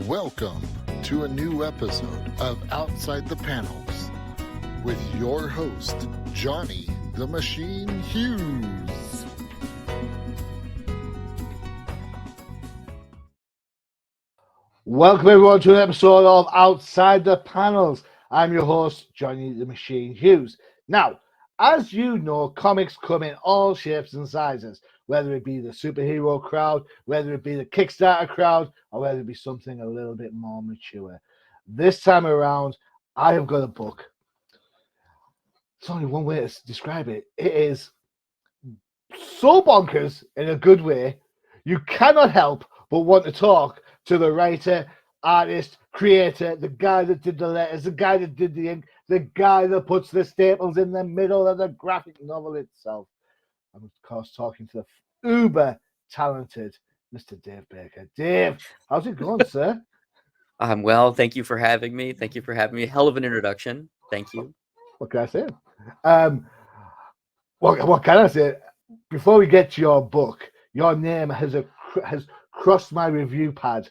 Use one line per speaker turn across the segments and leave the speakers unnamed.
Welcome to a new episode of Outside the Panels with your host, Johnny the Machine Hughes.
Welcome everyone to an episode of Outside the Panels. I'm your host, Johnny the Machine Hughes. Now, as you know, comics come in all shapes and sizes, whether it be the superhero crowd, whether it be the Kickstarter crowd, or whether it be something a little bit more mature. This time around, I have got a book. It's only one way to describe it. It is so bonkers in a good way, you cannot help but want to talk to the writer, artist, creator, the guy that did the letters, the guy that did the ink, the guy that puts the staples in the middle of the graphic novel itself. I'm, of course, talking to the uber talented Mr. Dave Baker. Dave, how's it going, sir?
I'm well. Thank you for having me. Thank you for having me. Hell of an introduction. Thank you.
What can I say? What can I say? Before we get to your book, your name has crossed my review pad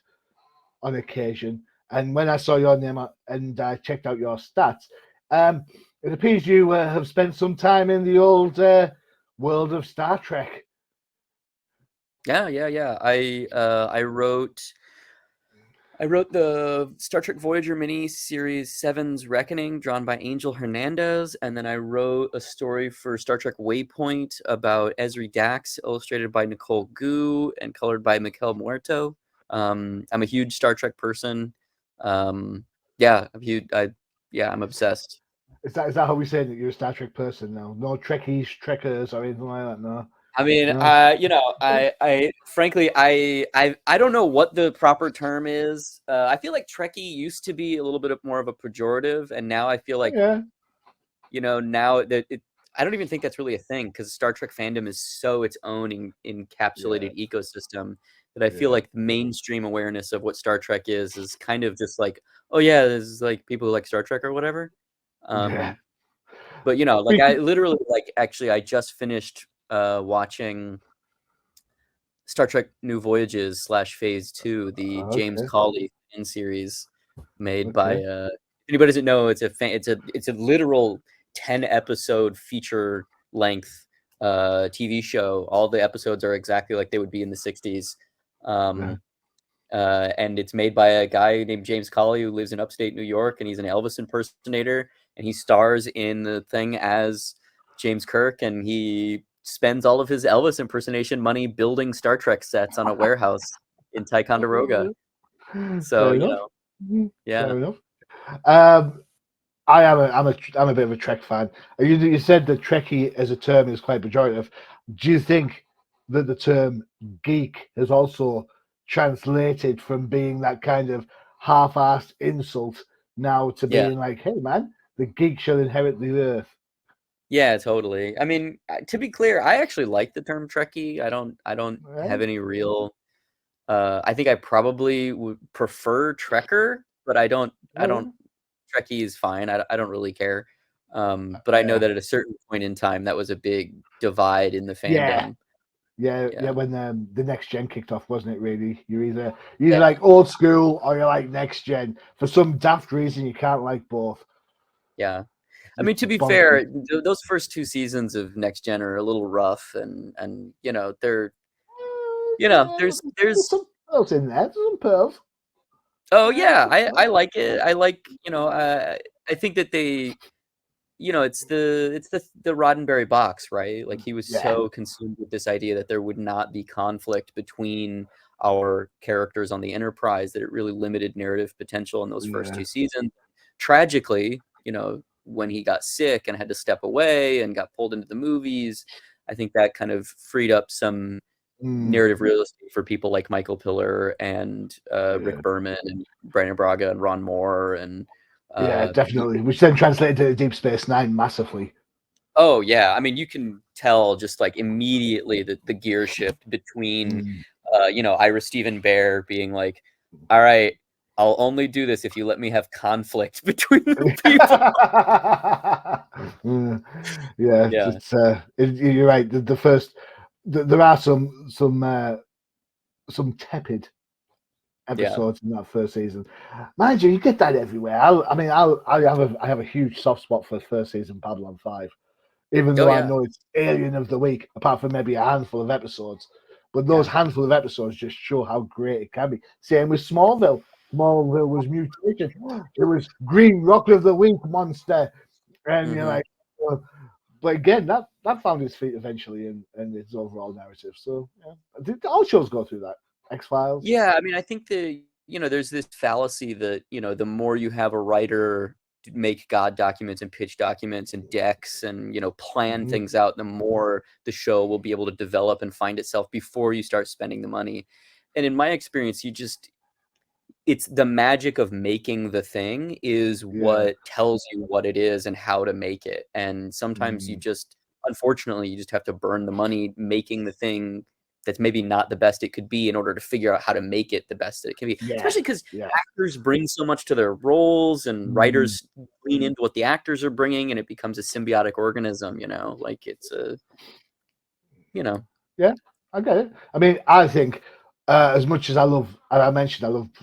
on occasion, and when I saw your name and I checked out your stats, it appears you have spent some time in the old world of Star Trek.
Yeah. I wrote the Star Trek Voyager mini series 7's Reckoning, drawn by Angel Hernandez, and then I wrote a story for Star Trek Waypoint about Ezri Dax, illustrated by Nicole Gu and colored by Mikel Muerto. I'm a huge Star Trek person. I'm obsessed.
Is that how we say that you're a Star Trek person now? No Trekkies, Trekkers, or anything like that? No.
I mean,
No.
I frankly, I don't know what the proper term is. I feel like Trekkie used to be a little bit more of a pejorative, and now I feel like,
Yeah.
Now that I don't even think that's really a thing, because Star Trek fandom is so its own encapsulated ecosystem that I feel like the mainstream awareness of what Star Trek is kind of just like, oh yeah, this is like people who like Star Trek or whatever.
Yeah.
But I literally actually I just finished watching Star Trek New Voyages / Phase 2, the James Cawley fan series made by anybody doesn't know, it's a literal 10-episode feature length TV show. All the episodes are exactly like they would be in the 60s. And it's made by a guy named James Cawley who lives in upstate New York, and he's an Elvis impersonator, and he stars in the thing as James Kirk, and he spends all of his Elvis impersonation money building Star Trek sets on a warehouse in Ticonderoga. So, yeah.
Fair enough. I'm a bit of a Trek fan. You said that Trekkie as a term is quite pejorative. Do you think that the term geek has also translated from being that kind of half-assed insult now to being like, hey man, the geek shall inherit the earth?
Yeah, totally. I mean, to be clear, I actually like the term Trekkie. I don't have any real. I think I probably would prefer Trekker, but I don't. Trekkie is fine. I don't really care. But I know that at a certain point in time, that was a big divide in the fandom.
Yeah. When the next gen kicked off, wasn't it? Really, you're either like old school or you're like next gen. For some daft reason, you can't like both.
Yeah. I mean, to be fair, those first 2 seasons of Next Gen are a little rough, and they're there's
some pearls in there, some pearls.
Oh yeah, I like it. I like I think that they it's the Roddenberry box, right? Like he was so consumed with this idea that there would not be conflict between our characters on the Enterprise that it really limited narrative potential in those first 2 seasons. Tragically, when he got sick and had to step away and got pulled into the movies, I think that kind of freed up some narrative real estate for people like Michael Piller and Rick Berman and Brandon Braga and Ron Moore and
definitely, which then translated to Deep Space Nine massively.
Oh yeah, I mean you can tell just like immediately that the gear shift between Ira Stephen Bear being like, all right, I'll only do this if you let me have conflict between the
people. You're right. The first, there are some tepid episodes in that first season. Mind you, you get that everywhere. I have a huge soft spot for the first season Babylon 5, even though I know it's alien of the week, apart from maybe a handful of episodes. But those handful of episodes just show how great it can be. Same with Smallville. Smallville was mutation. It was Green Rock of the Week monster, and you're like, but again, that found its feet eventually in its overall narrative. So I think all shows go through that. X-Files.
Yeah, I mean, I think there's this fallacy that, the more you have a writer make God documents and pitch documents and decks and, plan things out, the more the show will be able to develop and find itself before you start spending the money. And in my experience, it's the magic of making the thing is what tells you what it is and how to make it. And sometimes unfortunately, you just have to burn the money making the thing that's maybe not the best it could be in order to figure out how to make it the best that it can be. Especially because actors bring so much to their roles and writers lean into what the actors are bringing, and it becomes a symbiotic organism, like it's
Yeah, I get it. I mean, I think as much as I love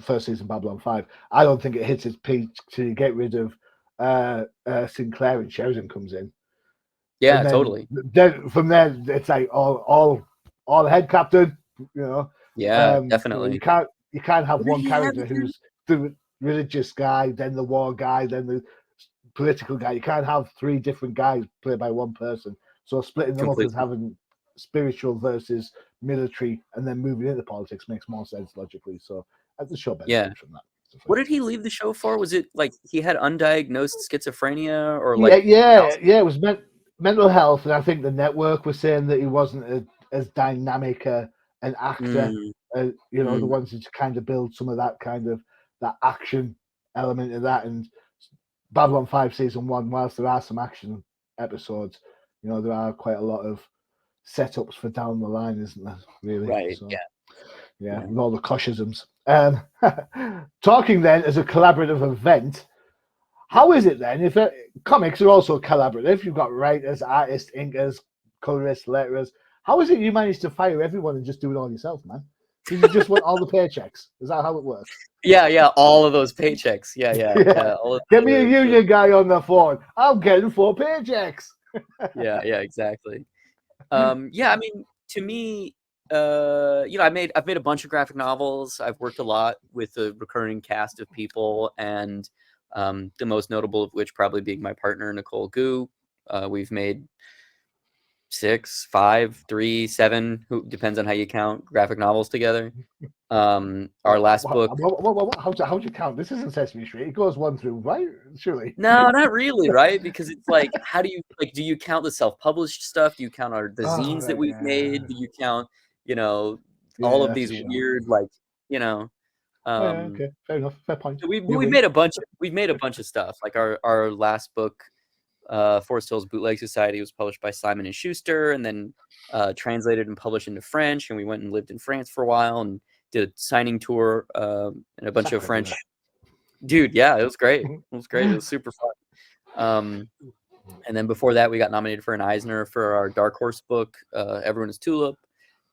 first season Babylon 5, I don't think it hits its peak to get rid of Sinclair and Sheridan comes in.
Yeah, totally.
Then from there, it's like all head captain,
Yeah, definitely.
You can't have one character who's the religious guy, then the war guy, then the political guy. You can't have three different guys played by one person. So splitting them up as having spiritual versus military and then moving into politics makes more sense logically. So the show benefits from that.
What did he leave the show for? Was it like he had undiagnosed schizophrenia or
it was mental health, and I think the network was saying that he wasn't as dynamic an actor, the ones to kind of build some of that kind of that action element of that. And Babylon 5 season 1, whilst there are some action episodes, there are quite a lot of setups for down the line, isn't there? Really,
right?
So, with all the coshisms. Talking then as a collaborative event, how is it then if comics are also collaborative? You've got writers, artists, inkers, colorists, letterers. How is it you manage to fire everyone and just do it all yourself, man? Do you just want all the paychecks? Is that how it works?
Yeah, all of those paychecks. Yeah.
Get me a union guy on the phone. I'm getting 4 paychecks.
yeah, exactly. I mean, to me, I've made a bunch of graphic novels. I've worked a lot with a recurring cast of people, and the most notable of which probably being my partner, Nicole Gu. We've made 6, 5, 3, 7, who depends on how you count, graphic novels together. Our last book.
How'd you count? This isn't Sesame Street. It goes 1 through, right? Surely.
No, not really, right? Because it's like, how do you do you count the self-published stuff? Do you count the zines that we've made? Do you count, all of these weird,
okay, fair enough, fair point.
So we've made a bunch of stuff. Like our last book, Forest Hills Bootleg Society, was published by Simon & Schuster, and then translated and published into French. And we went and lived in France for a while and did a signing tour and a bunch of French. Dude, yeah, it was great. It was super fun. And then before that, we got nominated for an Eisner for our Dark Horse book, Everyone is Tulip.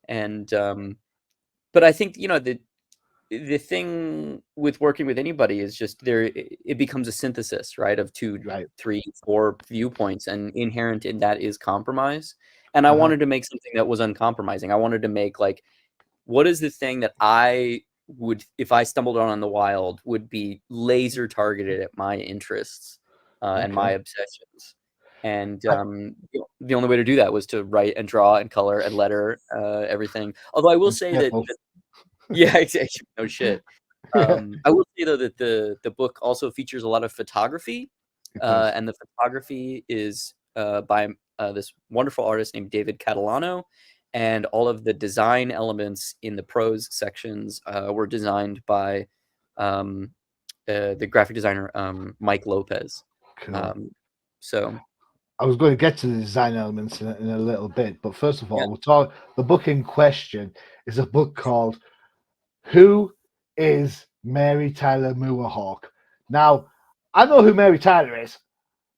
And but I think the thing with working with anybody is just it becomes a synthesis, right, of 2, 3, 4 viewpoints, and inherent in that is compromise. And I wanted to make something that was uncompromising. I wanted to make what is the thing that I would, if I stumbled on the wild, would be laser targeted at my interests and my obsessions. And the only way to do that was to write and draw and color and letter everything. Although I will say that yeah, exactly. No shit. I will say though that the book also features a lot of photography, and the photography is by this wonderful artist named David Catalano, and all of the design elements in the prose sections were designed by the graphic designer Mike Lopez.
Cool.
So
I was going to get to the design elements in a little bit, but first of all, we'll talk. The book in question is a book called "Who is Mary Tyler Moorehawk?" Now, I know who Mary Tyler is.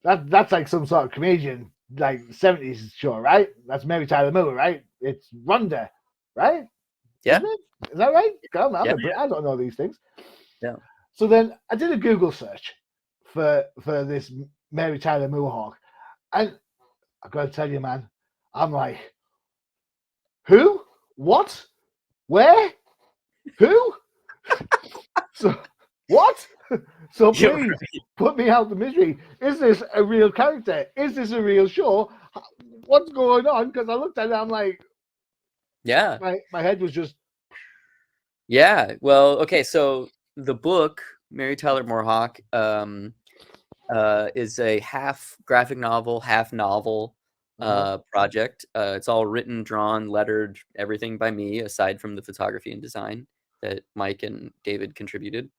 That's like some sort of comedian, like 70s show, right? That's Mary Tyler Moore, right? It's Rhonda, right?
Yeah.
Isn't it? Is that right?
Yeah.
I don't know these things.
Yeah.
So then I did a Google search for this Mary Tyler Moorehawk, and I got to tell you, man, I'm like, who? What? Where? Who? So what? So
You're
please
right.
put me out the misery. Is this a real character? Is this a real show? What's going on? Because I looked at it, I'm like,
Yeah.
my head was just.
Yeah. Well, okay. So the book, Mary Tyler Moorehawk, is a half graphic novel, half novel project. It's all written, drawn, lettered, everything by me, aside from the photography and design that Mike and David contributed.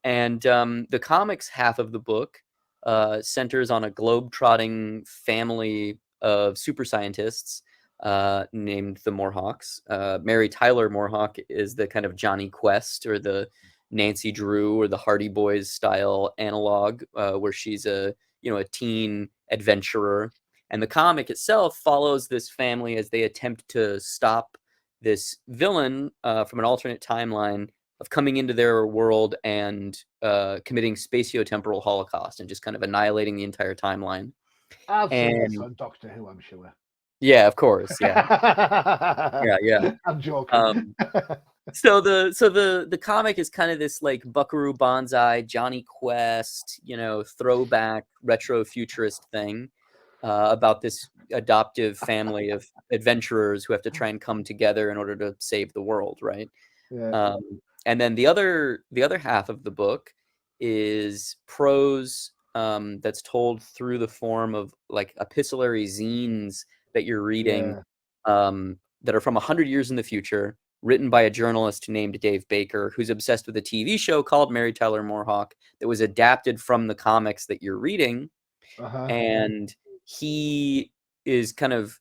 And the comics half of the book centers on a globe-trotting family of super scientists named the Moorehawks. Mary Tyler Moorehawk is the kind of Johnny Quest or the Nancy Drew or the Hardy Boys style analog, where she's a teen adventurer. And the comic itself follows this family as they attempt to stop this villain from an alternate timeline of coming into their world and committing spatiotemporal holocaust and just kind of annihilating the entire timeline.
I've seen this
And
on Doctor Who, I'm sure.
yeah, of course, yeah, yeah.
I'm joking.
So the comic is kind of this like Buckaroo Banzai, Johnny Quest, throwback retro futurist thing about this adoptive family of adventurers who have to try and come together in order to save the world, right?
Yeah.
And then the other half of the book is prose that's told through the form of like epistolary zines that you're reading that are from 100 years in the future, written by a journalist named Dave Baker, who's obsessed with a TV show called Mary Tyler Moorehawk that was adapted from the comics that you're reading. And he is kind of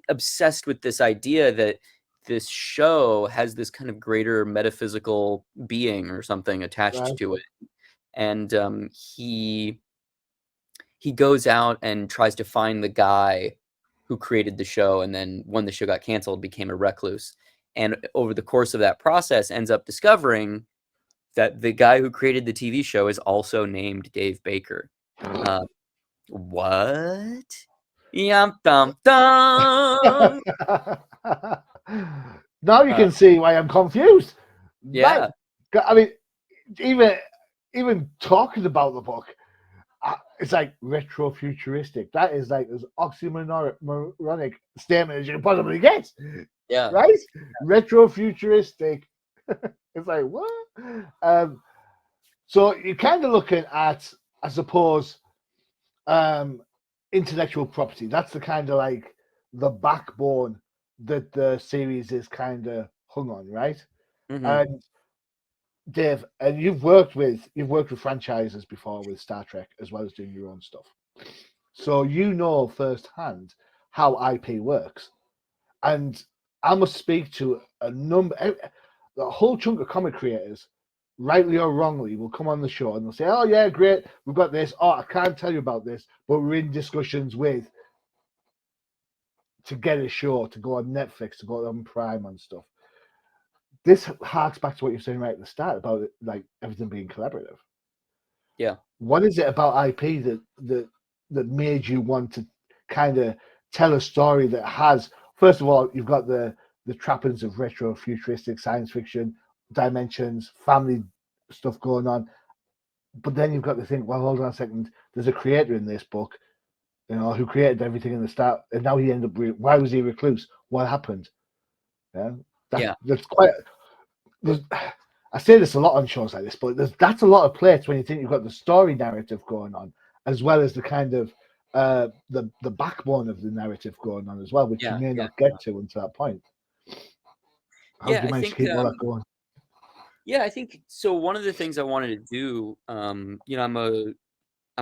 obsessed with this idea that this show has this kind of greater metaphysical being or something attached to it. And he goes out and tries to find the guy who created the show, and then when the show got canceled, became a recluse. And over the course of that process, ends up discovering that the guy who created the TV show is also named Dave Baker. What? Yum dum dum.
Now you can see why I'm confused.
Yeah.
I mean, even talking about the book, it's like retro-futuristic. That is like as oxymoronic statement as you can possibly get.
Yeah.
Right? Yeah. Retro-futuristic. It's like, what? So you're kind of looking at, I suppose, intellectual property. That's the kind of like the backbone that the series is kind of hung on, right? And Dave, and you've worked with franchises before with Star Trek as well as doing your own stuff, so you know firsthand how IP works. And I must speak to a whole chunk of comic creators, rightly or wrongly, will come on the show and they'll say, "Oh yeah, great, we've got this. Oh, I can't tell you about this, but we're in discussions to get a show to go on Netflix, to go on Prime and stuff." This harks back to what you're saying right at the start about it, like everything being collaborative.
Yeah.
What is it about IP that made you want to kind of tell a story that has, first of all, you've got the trappings of retro futuristic science fiction dimensions, family stuff going on, but then you've got to think, well, hold on a second, there's a creator in this book, who created everything in the start, and now he ended up. Why was he a recluse? What happened? That's quite. I say this a lot on shows like this, but that's a lot of plates when you think you've got the story narrative going on, as well as the kind of the backbone of the narrative going on as well, which you may not get to until that point. How do you manage to keep all that going?
Yeah, I think so. One of the things I wanted to do, I'm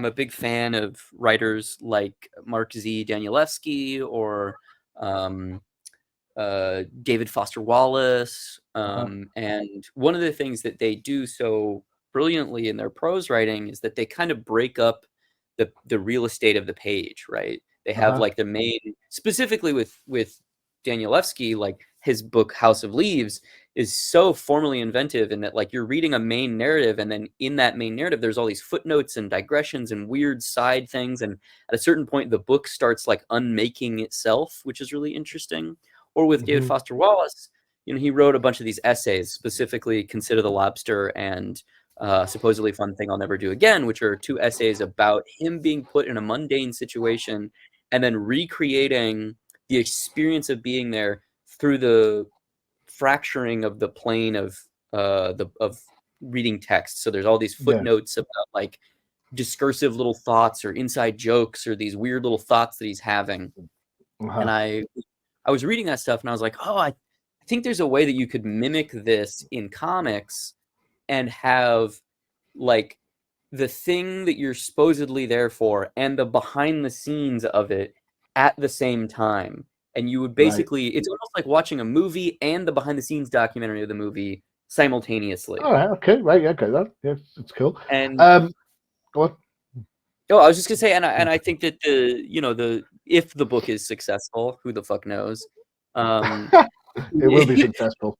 a big fan of writers like Mark Z. Danielewski or David Foster Wallace. And one of the things that they do so brilliantly in their prose writing is that they kind of break up the real estate of the page, right? They have like the main, specifically with Danielewski, like his book House of Leaves is so formally inventive in that, like, you're reading a main narrative, and then in that main narrative there's all these footnotes and digressions and weird side things, and at a certain point the book starts like unmaking itself, which is really interesting. Or with David Foster Wallace, he wrote a bunch of these essays, specifically Consider the Lobster and Supposedly Fun Thing I'll Never Do Again, which are 2 essays about him being put in a mundane situation and then recreating the experience of being there through the fracturing of the plane of reading text. So there's all these footnotes about like discursive little thoughts or inside jokes or these weird little thoughts that he's having. And I was reading that stuff and I was like, oh, I think there's a way that you could mimic this in comics and have like the thing that you're supposedly there for and the behind the scenes of it at the same time. And you would basically, it's almost like watching a movie and the behind the scenes documentary of the movie simultaneously.
All right. Okay. Right. Yeah. Okay. That. Yeah. It's cool.
And
go on.
Oh, I was just gonna say, and I think that if the book is successful, who the fuck knows?
It will be successful.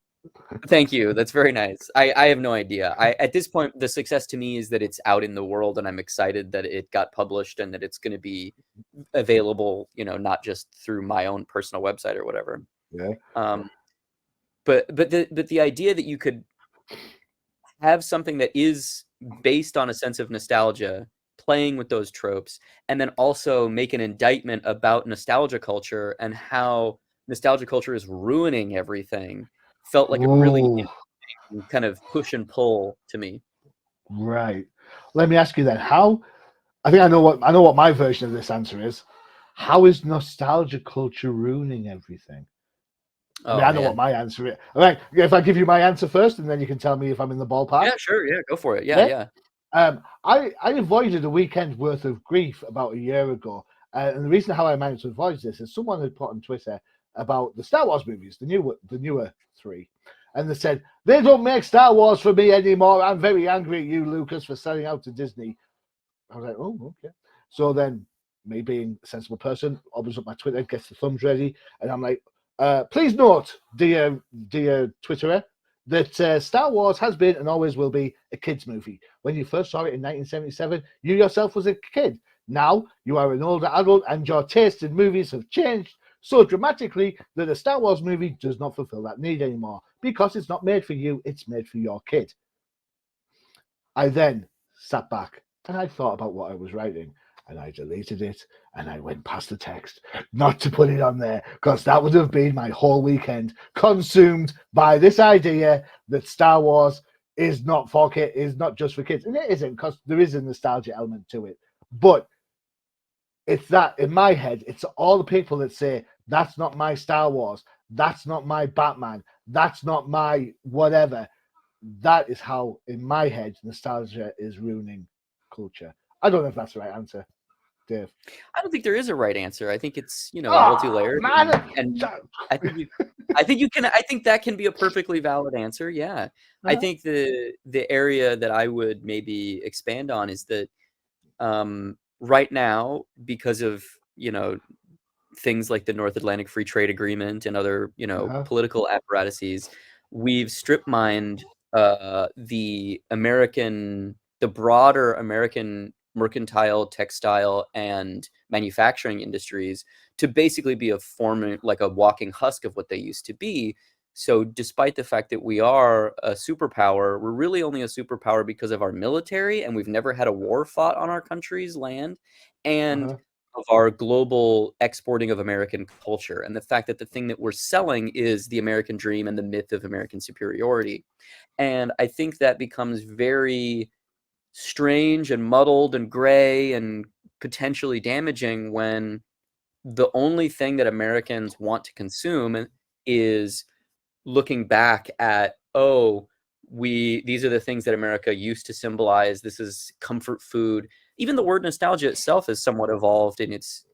Thank you. That's very nice. I have no idea. At this point, the success to me is that it's out in the world, and I'm excited that it got published and that it's going to be available. Not just through my own personal website or whatever.
Yeah.
But the idea that you could have something that is based on a sense of nostalgia, playing with those tropes, and then also make an indictment about nostalgia culture and how nostalgia culture is ruining everything, felt like a really kind of push and pull to me.
Right. Let me ask you then, how, I think I know what my version of this answer is. How is nostalgia culture ruining everything? I know what my answer is. All right, if I give you my answer first, and then you can tell me if I'm in the ballpark.
Yeah, sure. Yeah, go for it. Yeah.
I avoided a weekend worth of grief about a year ago. And the reason how I managed to avoid this is someone had put on Twitter about the Star Wars movies, the newer 3. And they said, they don't make Star Wars for me anymore. I'm very angry at you, Lucas, for selling out to Disney. I was like, oh, okay. So then, me being a sensible person, opens up my Twitter, gets the thumbs ready, and I'm like, please note, dear Twitterer, that Star Wars has been and always will be a kid's movie. When you first saw it in 1977, you yourself was a kid. Now you are an older adult and your taste in movies have changed so dramatically that a Star Wars movie does not fulfill that need anymore because it's not made for you, it's made for your kid. I then sat back and I thought about what I was writing, and I deleted it and I went past the text not to put it on there because that would have been my whole weekend consumed by this idea that Star Wars is not for kids, is not just for kids. And it isn't, because there is a nostalgia element to it. But it's that in my head, it's all the people that say, that's not my Star Wars, that's not my Batman, that's not my whatever. That is how, in my head, nostalgia is ruining culture. I don't know if that's the right answer, Dave.
I don't think there is a right answer. I think it's multi-layered, and I think that can be a perfectly valid answer. Yeah, I think the area that I would maybe expand on is that right now, because of things like the North Atlantic Free Trade Agreement and other political apparatuses, we've strip mined the broader American mercantile, textile, and manufacturing industries to basically be a walking husk of what they used to be. So despite the fact that we are a superpower, we're really only a superpower because of our military, and we've never had a war fought on our country's land, and of our global exporting of American culture, and the fact that the thing that we're selling is the American dream and the myth of American superiority. And I think that becomes very strange and muddled and gray and potentially damaging when the only thing that Americans want to consume is looking back at, these are the things that America used to symbolize. This is comfort food. Even the word nostalgia itself is somewhat evolved in its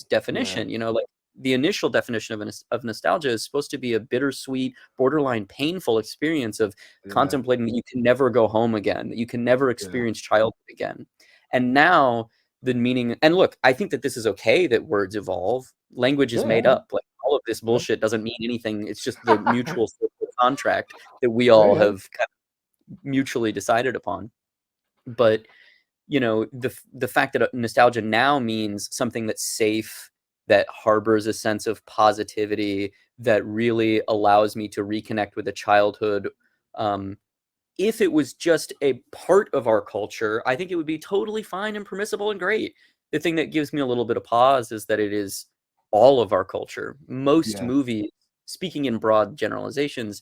definition. Like the initial definition of nostalgia is supposed to be a bittersweet, borderline painful experience of contemplating that you can never go home again, that you can never experience childhood again. And now the meaning, and look, I think that this is okay that words evolve. Language is made up. Like all of this bullshit doesn't mean anything. It's just the mutual social contract that we all have kind of mutually decided upon. But the fact that nostalgia now means something that's safe, that harbors a sense of positivity, that really allows me to reconnect with a childhood. If it was just a part of our culture, I think it would be totally fine and permissible and great. The thing that gives me a little bit of pause is that it is all of our culture. Most movies, speaking in broad generalizations,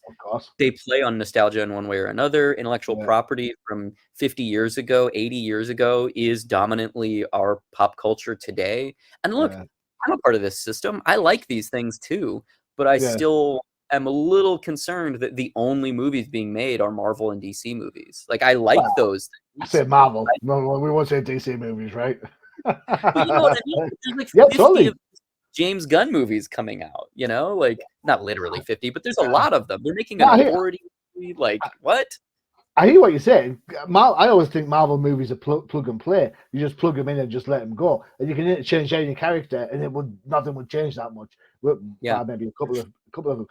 they play on nostalgia in one way or another. Intellectual property from 50 years ago, 80 years ago is dominantly our pop culture today. And look, I'm a part of this system. I like these things too, but I still am a little concerned that the only movies being made are Marvel and DC movies. Like, I like those things.
I said Marvel. No, we won't say DC movies, right?
But you know what I mean? There's like 50 of James Gunn movies coming out, like not literally 50, but there's a lot of them. They're making an authority movie. Like, what?
I hear what you're saying. I always think Marvel movies are plug and play. You just plug them in and just let them go, and you can interchange any character, and nothing would change that much. Maybe a couple of them.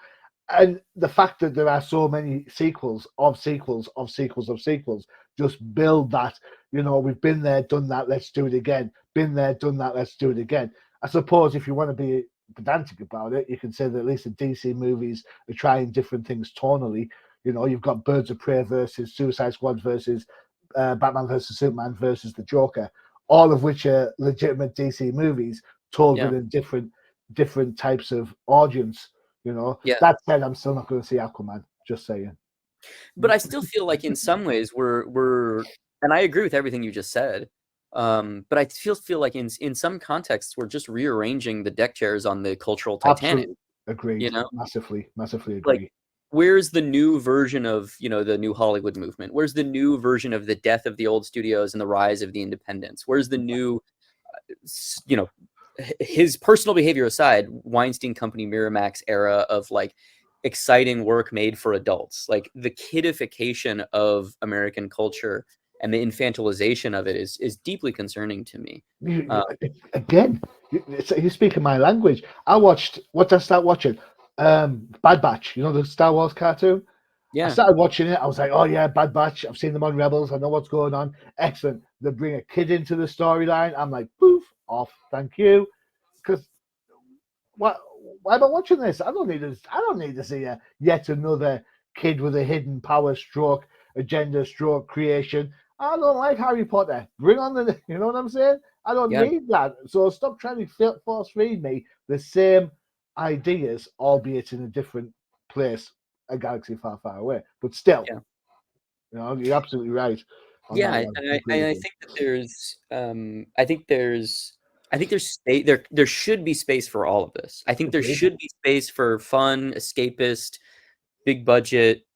And the fact that there are so many sequels of sequels of sequels of sequels just build that, we've been there, done that, let's do it again. Been there, done that, let's do it again. I suppose if you want to be pedantic about it, you can say that at least the DC movies are trying different things tonally. You've got Birds of Prey versus Suicide Squad versus Batman versus Superman versus the Joker, all of which are legitimate DC movies told with a different types of audience. That said, I'm still not going to see Aquaman. Just saying.
But I still feel like in some ways we're and I agree with everything you just said. But I feel like in some contexts we're just rearranging the deck chairs on the cultural Titanic.
Absolutely. Agreed. Massively agree.
Like, where's the new version of the new Hollywood movement? Where's the new version of the death of the old studios and the rise of the independents? Where's the new his personal behavior aside, Weinstein Company, Miramax era of like exciting work made for adults, like the kidification of American culture and the infantilization of it is deeply concerning to me.
Again, you're speaking my language. What did I start watching? Bad Batch, the Star Wars cartoon. I started watching it. I was like, oh yeah, Bad Batch. I've seen them on Rebels. I know what's going on. Excellent. They bring a kid into the storyline. I'm like, poof, off. Thank you. Because why am I watching this? I don't need to see yet another kid with a hidden power stroke agenda stroke creation. I don't like Harry Potter. Bring on the, you know what I'm saying? I don't need that. So stop trying to force feed me the same ideas, albeit in a different place, a galaxy far, far away. But still, you're absolutely right.
I think that there's, there should be space for all of this. I think there should be space for fun, escapist, big budget,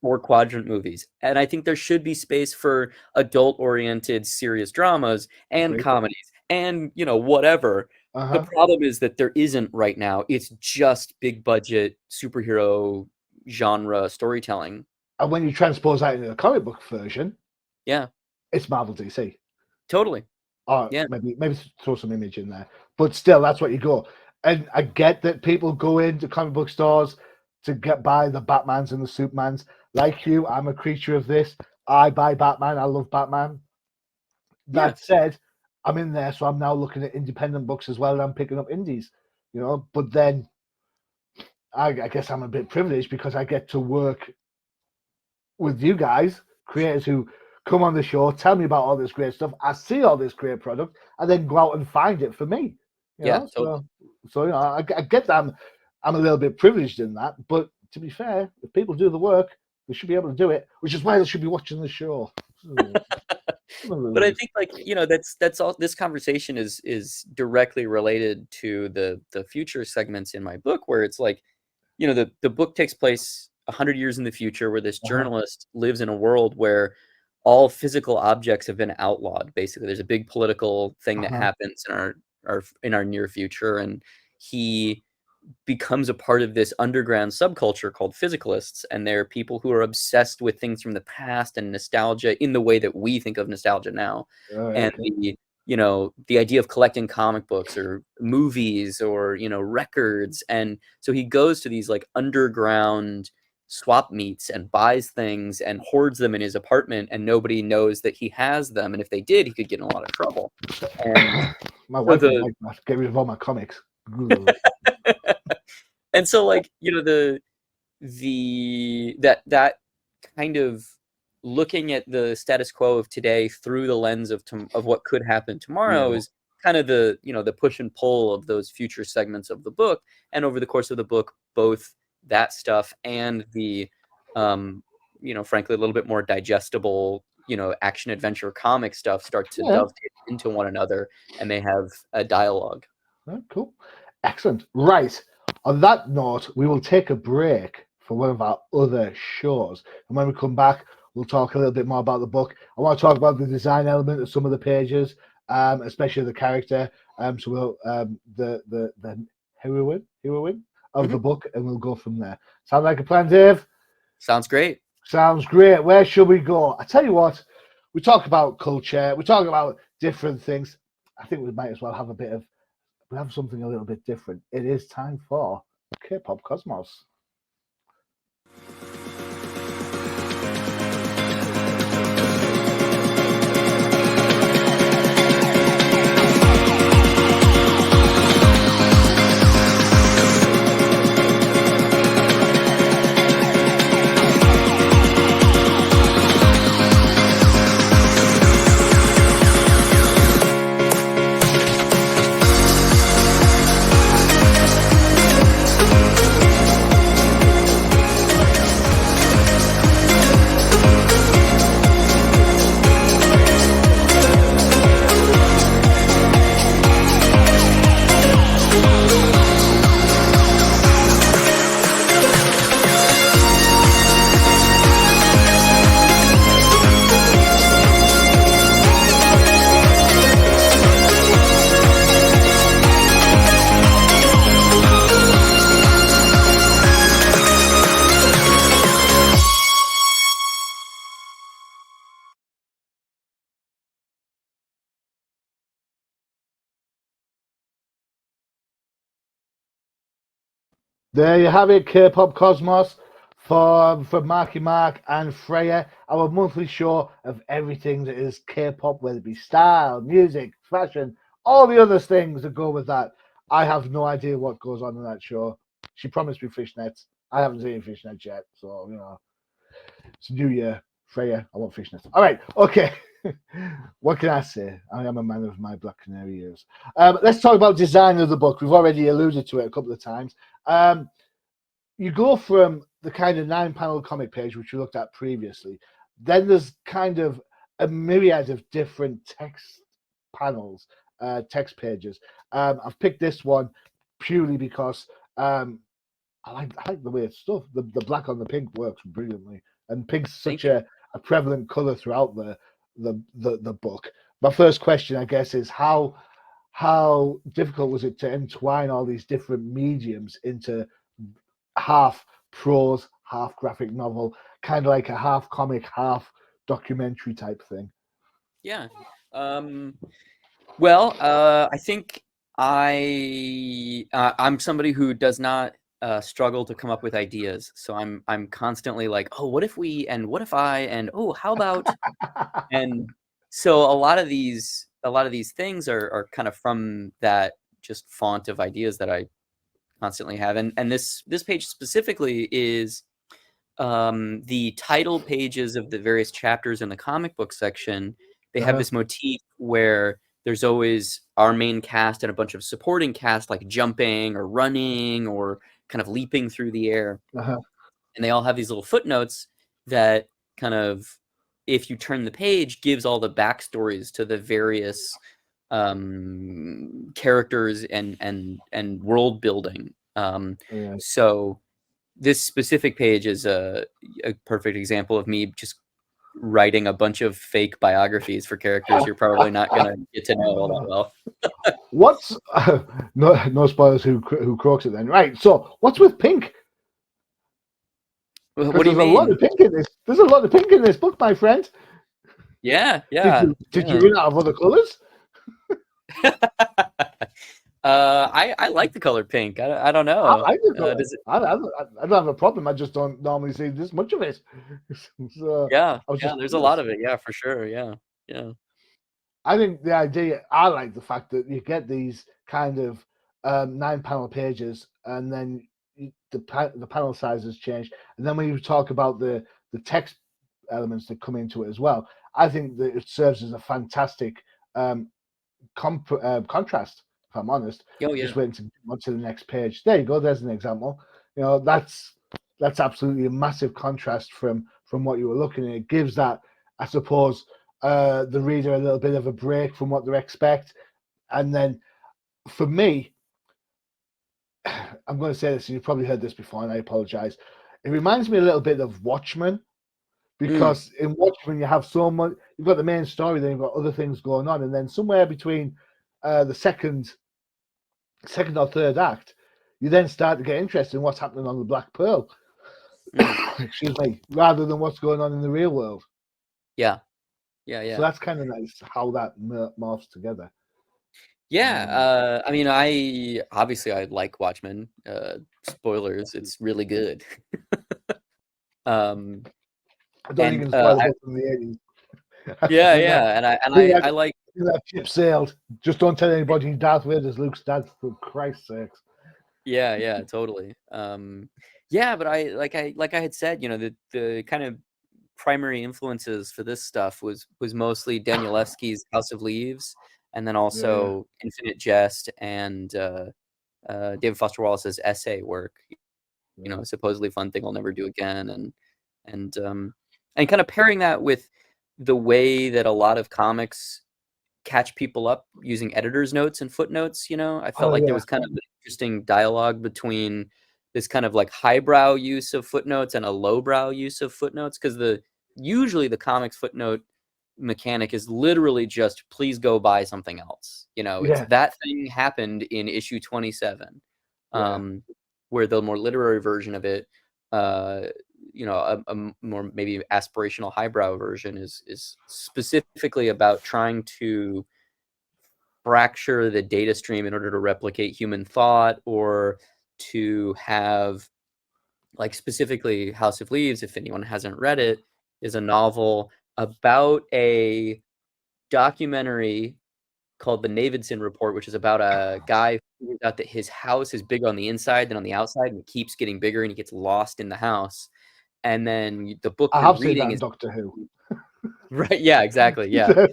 4-quadrant movies, and I think there should be space for adult-oriented, serious dramas and comedies, and whatever. The problem is that there isn't right now. It's just big budget superhero genre storytelling.
And when you transpose that into the comic book version, it's Marvel DC.
Totally.
Or maybe throw some image in there. But still, that's what you go. And I get that people go into comic book stores to get by the Batmans and the Supermans. Like you, I'm a creature of this. I buy Batman. I love Batman. That said, I'm in there, so I'm now looking at independent books as well, and I'm picking up indies, But then I guess I'm a bit privileged because I get to work with you guys, creators who come on the show, tell me about all this great stuff. I see all this great product, and then go out and find it for me.
Totally.
So I get that I'm a little bit privileged in that, but to be fair, if people do the work, they should be able to do it, which is why they should be watching the show.
But I think that's all. This conversation is directly related to the future segments in my book, where it's like, the book takes place 100 years in the future, where this journalist lives in a world where all physical objects have been outlawed. Basically, there's a big political thing that happens in our near future, and he becomes a part of this underground subculture called physicalists, and they're people who are obsessed with things from the past and nostalgia in the way that we think of nostalgia now. And you know, the idea of collecting comic books or movies or, you know, records. And so he goes to these like underground swap meets and buys things and hoards them in his apartment, and nobody knows that he has them. And if they did, he could get in a lot of trouble. And
My
so
wife would like that. Get rid of all my comics.
and so like, you know, that kind of looking at the status quo of today through the lens of what could happen tomorrow is kind of the, you know, the push and pull of those future segments of the book. And over the course of the book, both that stuff and the you know, frankly, a little bit more digestible, you know, action adventure comic stuff start to dovetail into one another, and they have a dialogue.
Oh, cool. Excellent. Right. On that note, we will take a break for one of our other shows. And when we come back, we'll talk a little bit more about the book. I want to talk about the design element of some of the pages, especially the character. So we'll the heroine of the book, and we'll go from there. Sound like a plan, Dave?
Sounds great.
Sounds great. Where should we go? I tell you what, we talk about culture, we talk about different things. I think we might as well have something a little bit different. It is time for K-pop Cosmos. There you have it, K-pop Cosmos from Marky Mark and Freya, our monthly show of everything that is K-pop, whether it be style, music, fashion, all the other things that go with that. I have no idea what goes on in that show. She promised me fishnets. I haven't seen fishnets yet, so you know, it's a new year. Freya, I want fishnets. All right, okay. What can I say? I am a man of my black canary ears. Let's talk about design of the book. We've already alluded to it a couple of times. You go from the kind of 9-panel comic page, which we looked at previously. Then there's kind of a myriad of different text panels, text pages. I've picked this one purely because I like the way it's stuff. The black on the pink works brilliantly, and pink's such a prevalent color throughout the book. My first question, I guess, is how difficult was it to entwine all these different mediums into half prose, half graphic novel, kind of like a half comic, half documentary type thing?
Yeah. Well, I think I'm somebody who does not struggle to come up with ideas. So I'm constantly like, oh, what if we, and what if I, and oh, how about, and so a lot of these things are kind of from that just font of ideas that I constantly have. And this page specifically is the title pages of the various chapters in the comic book section. They have this motif where there's always our main cast and a bunch of supporting cast, like jumping or running or kind of leaping through the air. And they all have these little footnotes that kind of, if you turn the page, gives all the backstories to the various characters and world building. So this specific page is a perfect example of me just writing a bunch of fake biographies for characters you're probably not going to get to know all that well.
What's no spoilers who croaks it then, right? So what's with pink?
What do you mean?
A lot of pink in this. There's a lot of pink in this book, my friend.
Yeah.
Did you run out of other colors?
I like the color pink. I don't know.
I don't have a problem. I just don't normally see this much of it. So
Yeah,
I was just
there's a
curious.
lot of it. Yeah, for sure. Yeah.
I think the idea, I like the fact that you get these kind of 9-panel pages, and then the panel sizes change. And then when you talk about the text elements that come into it as well, I think that it serves as a fantastic contrast, if I'm honest.
Oh, yeah.
Just waiting to go on to the next page. There you go. There's an example. You know, that's absolutely a massive contrast from what you were looking at. It gives that, I suppose, the reader a little bit of a break from what they expect. And then for me, I'm going to say this, and you've probably heard this before, and I apologize. It reminds me a little bit of Watchmen, because in Watchmen you have so much. You've got the main story, then you've got other things going on, and then somewhere between the second or third act, you then start to get interested in what's happening on the Black Pearl. Excuse me, rather than what's going on in the real world.
Yeah.
So that's kind of nice how that morphs together.
Yeah, I mean, I like Watchmen. Spoilers, it's really good.
I don't think it's spoil the book from the 80s.
Yeah, and I like
that ship sailed. Just don't tell anybody Darth Vader's Luke's dad, for Christ's sakes.
Yeah, totally. Yeah, but I had said, you know, the kind of primary influences for this stuff was mostly Danielewski's House of Leaves, and then also Infinite Jest and David Foster Wallace's essay work. You know, supposedly fun thing I'll never do again, and kind of pairing that with the way that a lot of comics catch people up using editor's notes and footnotes. You know, I felt like there was kind of an interesting dialogue between this kind of like highbrow use of footnotes and a lowbrow use of footnotes, because usually the comics footnote mechanic is literally just please go buy something else. You know, it's that thing happened in issue 27, where the more literary version of it, you know, a more maybe aspirational highbrow version is specifically about trying to fracture the data stream in order to replicate human thought, or to have, like, specifically House of Leaves, if anyone hasn't read it, is a novel about a documentary called The Navidson Report, which is about a guy who figures out that his house is bigger on the inside than on the outside, and it keeps getting bigger, and he gets lost in the house. And then the book you're reading is
Doctor Who.
Right? Yeah, exactly. Yeah.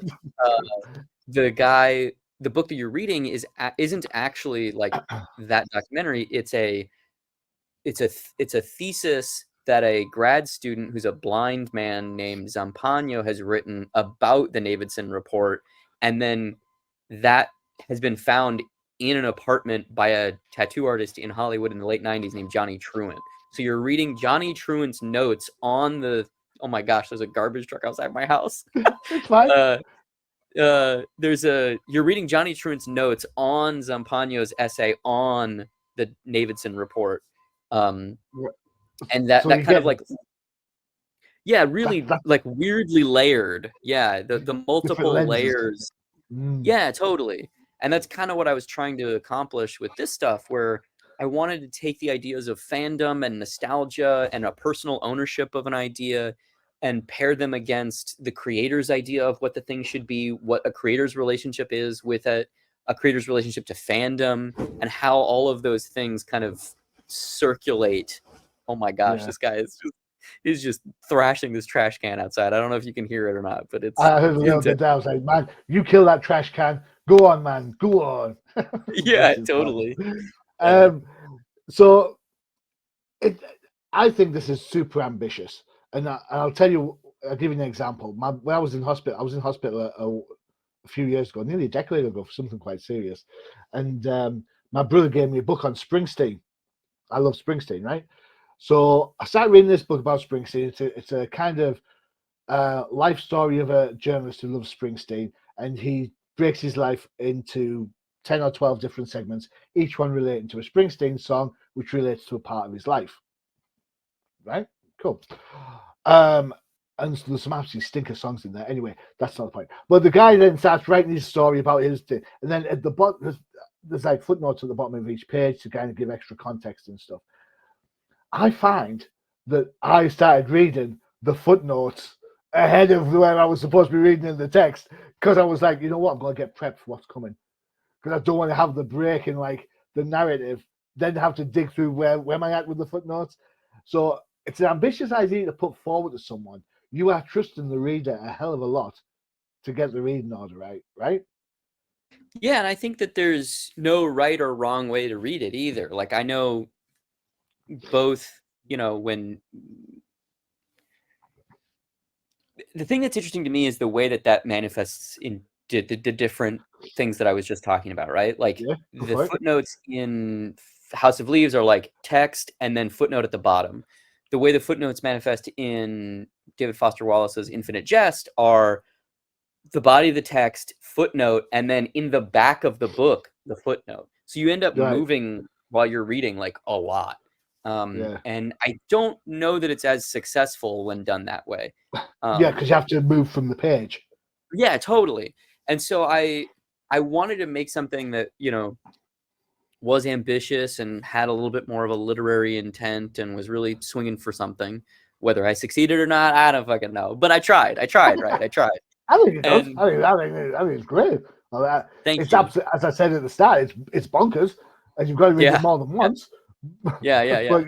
The book that you're reading isn't actually like that documentary. It's a thesis that a grad student who's a blind man named Zampano has written about the Navidson Report, and then that has been found in an apartment by a tattoo artist in Hollywood in the late 90s named Johnny Truant. So you're reading Johnny Truant's notes on the, oh my gosh, there's a garbage truck outside my house.
It's fine.
You're reading Johnny Truant's notes on Zampano's essay on the Navidson Report. And that kind of like, yeah, really like weirdly layered. Yeah, the multiple layers. Yeah, totally. And that's kind of what I was trying to accomplish with this stuff, where I wanted to take the ideas of fandom and nostalgia and a personal ownership of an idea and pair them against the creator's idea of what the thing should be, what a creator's relationship is with a creator's relationship to fandom, and how all of those things kind of circulate. Oh my gosh, this guy is just thrashing this trash can outside. I don't know if you can hear it or not, but it's.
I heard a little bit there. I was like, man, you kill that trash can. Go on, man. Go on.
Yeah, totally.
So I think this is super ambitious. And I'll tell you, I'll give you an example. When I was in hospital a few years ago, nearly a decade ago, for something quite serious. And my brother gave me a book on Springsteen. I love Springsteen, right? So I started reading this book about Springsteen. It's a kind of life story of a journalist who loves Springsteen, and he breaks his life into 10 or 12 different segments, each one relating to a Springsteen song, which relates to a part of his life. Right? Cool. And And there's some absolutely stinker songs in there. Anyway, that's not the point. But the guy then starts writing his story about his thing, and then at the bottom, there's like footnotes at the bottom of each page to kind of give extra context and stuff. I find that I started reading the footnotes ahead of where I was supposed to be reading in the text because I was like, you know what, I'm going to get prepped for what's coming because I don't want to have the break in like the narrative, then have to dig through where am I at with the footnotes. So it's an ambitious idea to put forward to someone. You are trusting the reader a hell of a lot to get the reading order right?
Yeah, and I think that there's no right or wrong way to read it either. Like I know both, when the thing that's interesting to me is the way that manifests in the different things that I was just talking about, right? Like the footnotes in House of Leaves are like text and then footnote at the bottom. The way the footnotes manifest in David Foster Wallace's Infinite Jest are the body of the text, footnote, and then in the back of the book, the footnote. So you end up moving while you're reading like a lot. And I don't know that it's as successful when done that way.
Because you have to move from the page.
Yeah, totally. And so I wanted to make something that, was ambitious and had a little bit more of a literary intent and was really swinging for something. Whether I succeeded or not, I don't fucking know. But I tried, right? I tried.
I think it does. I think it's great.
Thank
it's
you.
As I said at the start, it's bonkers, and you've got to read it more than once.
Yeah.
but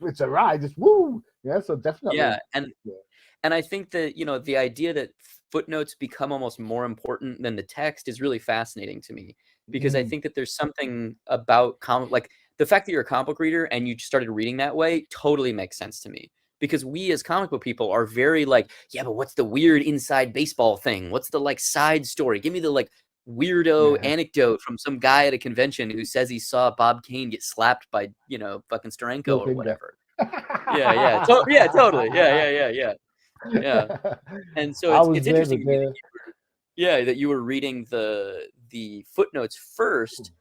it's a ride. It's woo. Yeah, so definitely.
Yeah, and I think that the idea that footnotes become almost more important than the text is really fascinating to me because I think that there's something about like the fact that you're a comic book reader and you started reading that way totally makes sense to me. Because we as comic book people are very like, yeah, but what's the weird inside baseball thing? What's the like side story? Give me the like weirdo anecdote from some guy at a convention who says he saw Bob Kane get slapped by, fucking Steranko or whatever. Yeah, totally. Yeah. And so it's interesting that you were reading the footnotes first.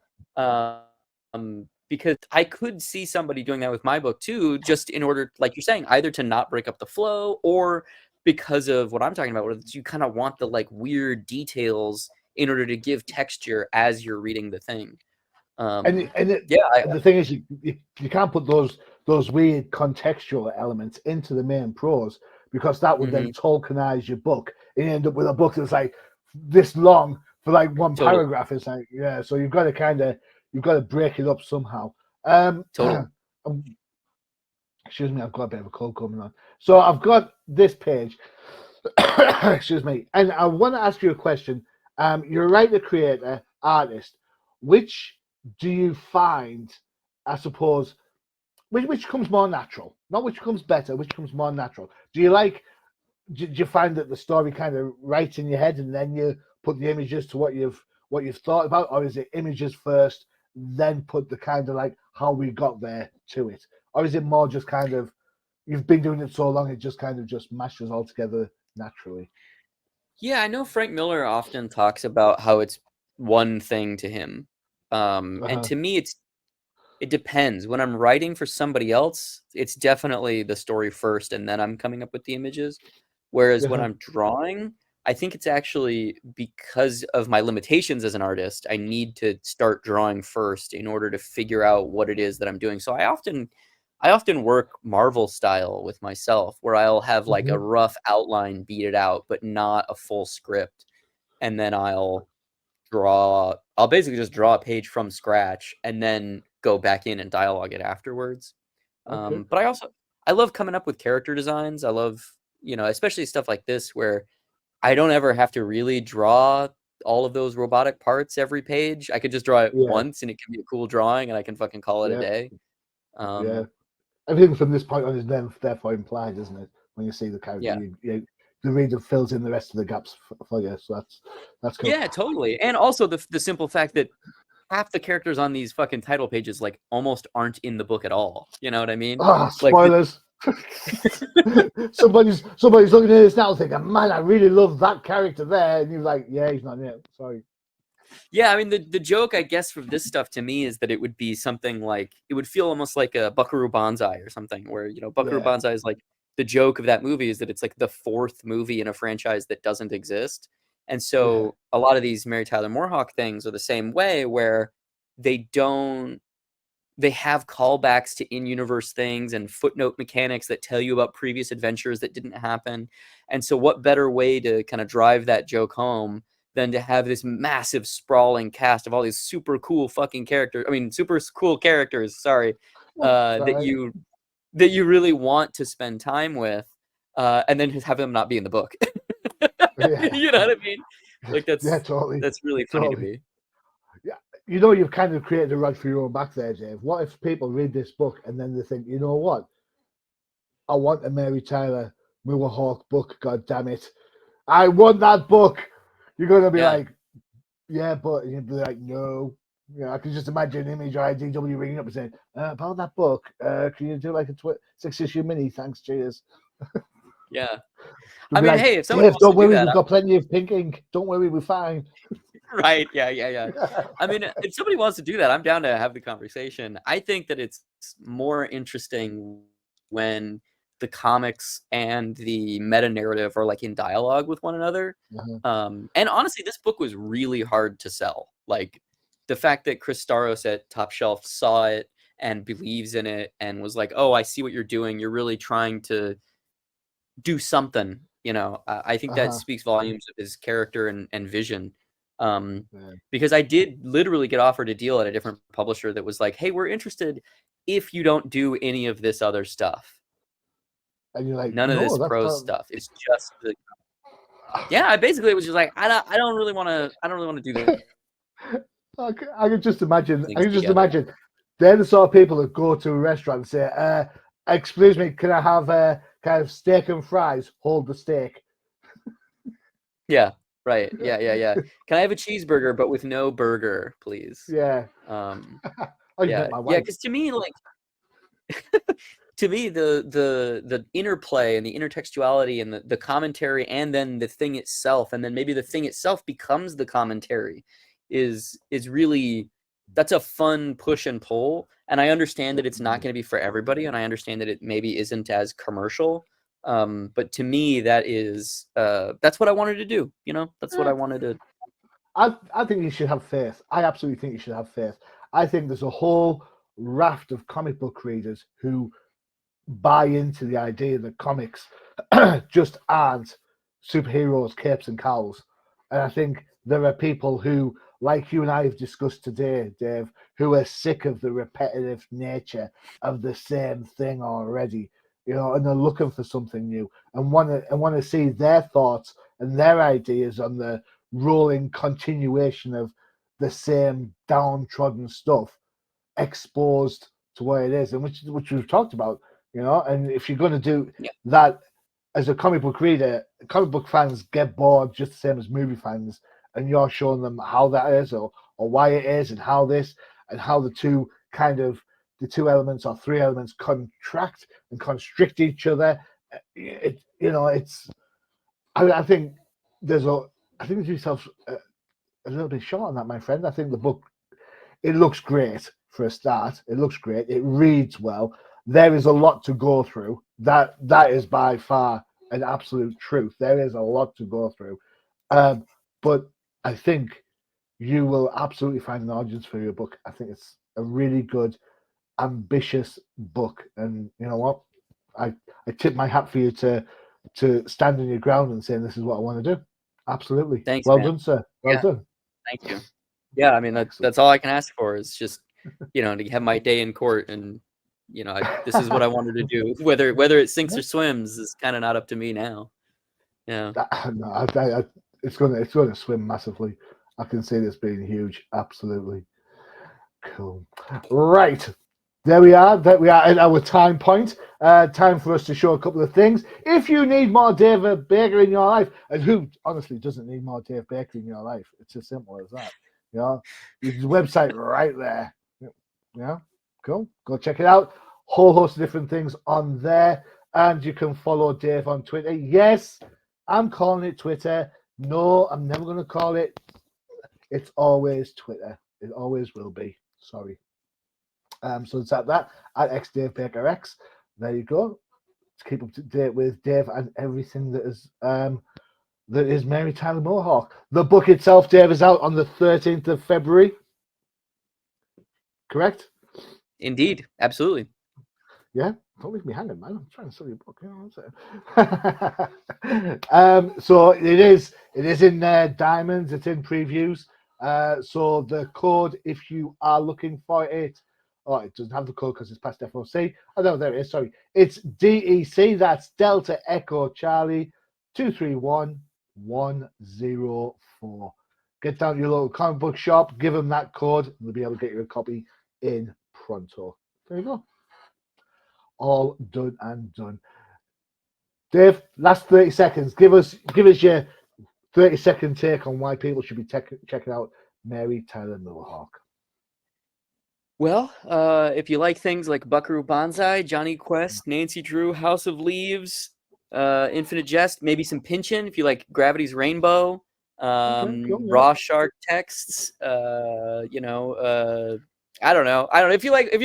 Because I could see somebody doing that with my book too, just in order, like you're saying, either to not break up the flow or because of what I'm talking about, where you kind of want the like weird details in order to give texture as you're reading the thing.
The thing is, you can't put those weird contextual elements into the main prose because that would then Tolkienize your book and you end up with a book that's like this long for like one paragraph. It's like, so you've got to break it up somehow. Excuse me, I've got a bit of a cold coming on. So I've got this page. Excuse me. And I want to ask you a question. You're a writer, creator, artist. Which do you find, I suppose, which comes more natural? Not which comes better, which comes more natural. Do you find that the story kind of writes in your head and then you put the images to what you've thought about, or is it images first, then put the kind of like how we got there to it? Or is it more just kind of you've been doing it so long it just kind of just mashes all together naturally?
Yeah, I know Frank Miller often talks about how it's one thing to him. And to me it depends. When I'm writing for somebody else, it's definitely the story first and then I'm coming up with the images. Whereas when I'm drawing, I think it's actually because of my limitations as an artist, I need to start drawing first in order to figure out what it is that I'm doing. So I often work Marvel style with myself where I'll have like a rough outline beat it out, but not a full script. And then I'll basically just draw a page from scratch and then go back in and dialogue it afterwards. But I love coming up with character designs. I love, especially stuff like this where I don't ever have to really draw all of those robotic parts every page. I could just draw it once and it can be a cool drawing and I can fucking call it a day.
Everything from this point on is then therefore implied, isn't it? When you see the character, the reader fills in the rest of the gaps for you. So that's cool.
Yeah, totally. And also the simple fact that half the characters on these fucking title pages like almost aren't in the book at all. You know what I mean?
Spoilers. Somebody's looking at this now thinking, man, I really love that character there. And you're like, yeah, he's not in it. Sorry.
Yeah, I mean, the joke, I guess, for this stuff to me is that it would be something like, it would feel almost like a Buckaroo Banzai or something where, Buckaroo Banzai is like the joke of that movie is that it's like the 4th movie in a franchise that doesn't exist. And so a lot of these Mary Tyler Moorehawk things are the same way, where they have callbacks to in-universe things and footnote mechanics that tell you about previous adventures that didn't happen. And so what better way to kind of drive that joke home than to have this massive sprawling cast of all these super cool fucking characters. I mean, super cool characters, that you really want to spend time with, and then just have them not be in the book. You know what I mean? Like
totally.
That's really funny to me.
Yeah, you know, you've kind of created a rug for your own back there, Dave. What if people read this book and then they think, you know what? I want a Mary Tyler Moorehawk book. God damn it! I want that book. You're gonna be like, yeah, but you'd be like, no. You know, I can just imagine an image of IDW ringing up and saying, about that book, can you do like a 6-issue mini? Thanks, cheers.
Yeah.
I
mean,
like,
hey, if someone wants
don't
to
worry,
do that,
we've got plenty of pink ink. Don't worry, we're fine.
Right. Yeah. I mean, if somebody wants to do that, I'm down to have the conversation. I think that it's more interesting when the comics and the meta narrative are like in dialogue with one another. And honestly, this book was really hard to sell. Like, the fact that Chris Staros at Top Shelf saw it and believes in it and was like, oh, I see what you're doing. You're really trying to do something, you know. I think that speaks volumes of his character and vision. Because I did literally get offered a deal at a different publisher that was like, hey, we're interested if you don't do any of this other stuff.
And you're like,
none of this prose stuff. It's just the I basically was just like, I don't really want to do that.
I can just imagine. They're the sort of people that go to a restaurant and say, excuse me, can I have kind of steak and fries? Hold the steak.
Yeah. Right. Yeah. Can I have a cheeseburger but with no burger, please?
Yeah.
Yeah. Because to me, like, to me, the interplay and the intertextuality and the commentary, and then the thing itself, and then maybe the thing itself becomes the commentary, is really, that's a fun push and pull. And I understand that it's not going to be for everybody, and I understand that it maybe isn't as commercial. But to me, that is that's what I wanted to do. You know, that's what I wanted to.
I think you should have faith. I absolutely think you should have faith. I think there's a whole raft of comic book readers who buy into the idea that comics just aren't superheroes, capes, and cowls. And I think there are people who, like you and I have discussed today, Dave, who are sick of the repetitive nature of the same thing already, you know, and they're looking for something new and want to see their thoughts and their ideas on the rolling continuation of the same downtrodden stuff exposed to what it is, and which we've talked about, you know. And if you're going to do that as a comic book reader, comic book fans get bored just the same as movie fans, and you're showing them how that is or why it is and how the two elements or three elements contract and constrict each other. I think there's yourself a little bit short on that, my friend. I think the book, it looks great for a start. It looks great. It reads well. There is a lot to go through. That is by far an absolute truth. There is a lot to go through. But I think you will absolutely find an audience for your book. I think it's a really good, ambitious book. And you know what? I tip my hat for you to stand on your ground and saying this is what I want to do. Absolutely.
Thanks,
well
man.
done, sir. Well done.
Thank you. Yeah, I mean, that's all I can ask for is just, you know, to have my day in court, and you know, this is what I wanted to do. Whether it sinks or swims is kind of not up to me now. Yeah.
No, it's going to swim massively. I can see this being huge. Absolutely. Cool. Right. There we are at our time point. Time for us to show a couple of things. If you need more David Baker in your life, and who honestly doesn't need more Dave Baker in your life? It's as simple as that. You know, there's a website right there. Yeah, cool. Go check it out. Whole host of different things on there, and you can follow Dave on Twitter. Yes, I'm calling it Twitter. No, I'm never going to call it. It's always Twitter. It always will be. Sorry. So it's at that, at xDaveBakerX. There you go. to keep up to date with Dave and everything that is Mary Tyler Moorehawk. The book itself, Dave, is out on the 13th of February. Correct?
Indeed, absolutely.
Yeah, don't leave me hanging, man. I'm trying to sell your book. You know. So it is in diamonds. It's in previews. So the code, if you are looking for it, it doesn't have the code because it's past FOC. Oh no, there it is. Sorry, it's DEC. That's Delta Echo Charlie 231104. Get down to your local comic book shop. Give them that code, and they'll be able to get you a copy in pronto. There you go. All done and done. Dave, last 30 seconds. Give us your 30-second take on why people should be checking out Mary Tyler Moorehawk.
Well, if you like things like Buckaroo Banzai, Johnny Quest, Nancy Drew, House of Leaves, Infinite Jest, maybe some Pynchon, if you like Gravity's Rainbow,
Cool, yeah.
Raw Shark texts, I don't know. If you like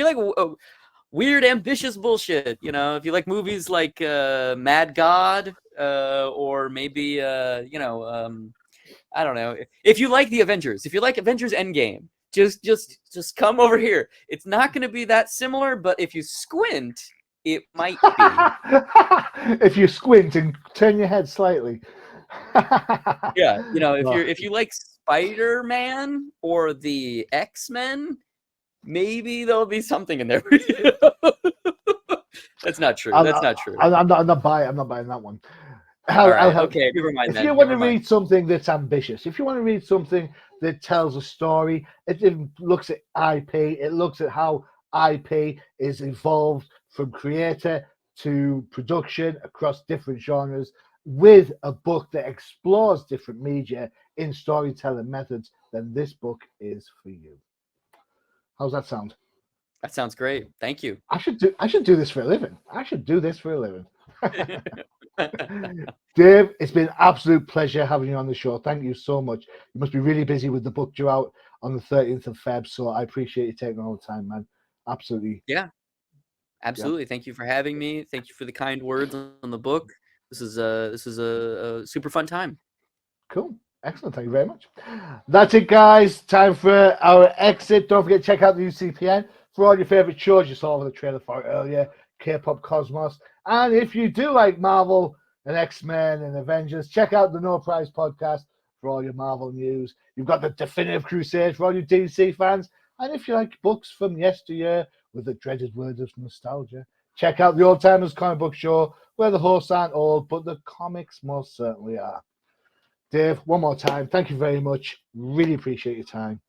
weird, ambitious bullshit, if you like movies like Mad God, or maybe I don't know. If you like the Avengers, if you like Avengers Endgame, just come over here. It's not going to be that similar, but if you squint, it might be.
If you squint and turn your head slightly.
Yeah, if you like Spider-Man or the X-Men, maybe there'll be something in there. That's not true. That's not true.
I'm not buying that one.
Okay, never mind.
If you want to read something that's ambitious, if you want to read something that tells a story, it looks at IP, it looks at how IP is evolved from creator to production across different genres, with a book that explores different media in storytelling methods, then this book is for you. How's that sound?
That sounds great. Thank you.
I should do this for a living. Dave, it's been an absolute pleasure having you on the show. Thank you so much. You must be really busy with the book due out on the 13th of Feb, so I appreciate you taking all the time, man. Absolutely.
Yeah, absolutely. Yeah. Thank you for having me. Thank you for the kind words on the book. This is a super fun time.
Cool. Excellent. Thank you very much. That's it, guys. Time for our exit. Don't forget to check out the UCPN for all your favorite shows. You saw the trailer for it earlier, K-Pop Cosmos. And if you do like Marvel and X-Men and Avengers, check out the No Prize podcast for all your Marvel news. You've got the Definitive Crusade for all your DC fans. And if you like books from yesteryear with the dreaded word of nostalgia, check out the Old Timers Comic Book Show, where the hosts aren't old, but the comics most certainly are. Dave, one more time, thank you very much. Really appreciate your time.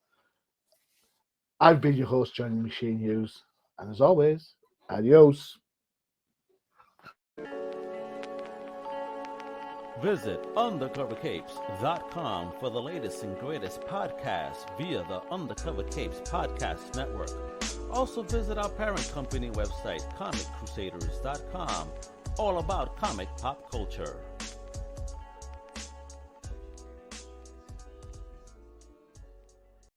I've been your host, Johnny the Machine Hughes. And as always, adios.
Visit undercovercapes.com for the latest and greatest podcasts via the Undercover Capes Podcast Network. Also visit our parent company website, comiccrusaders.shop, all about comic pop culture.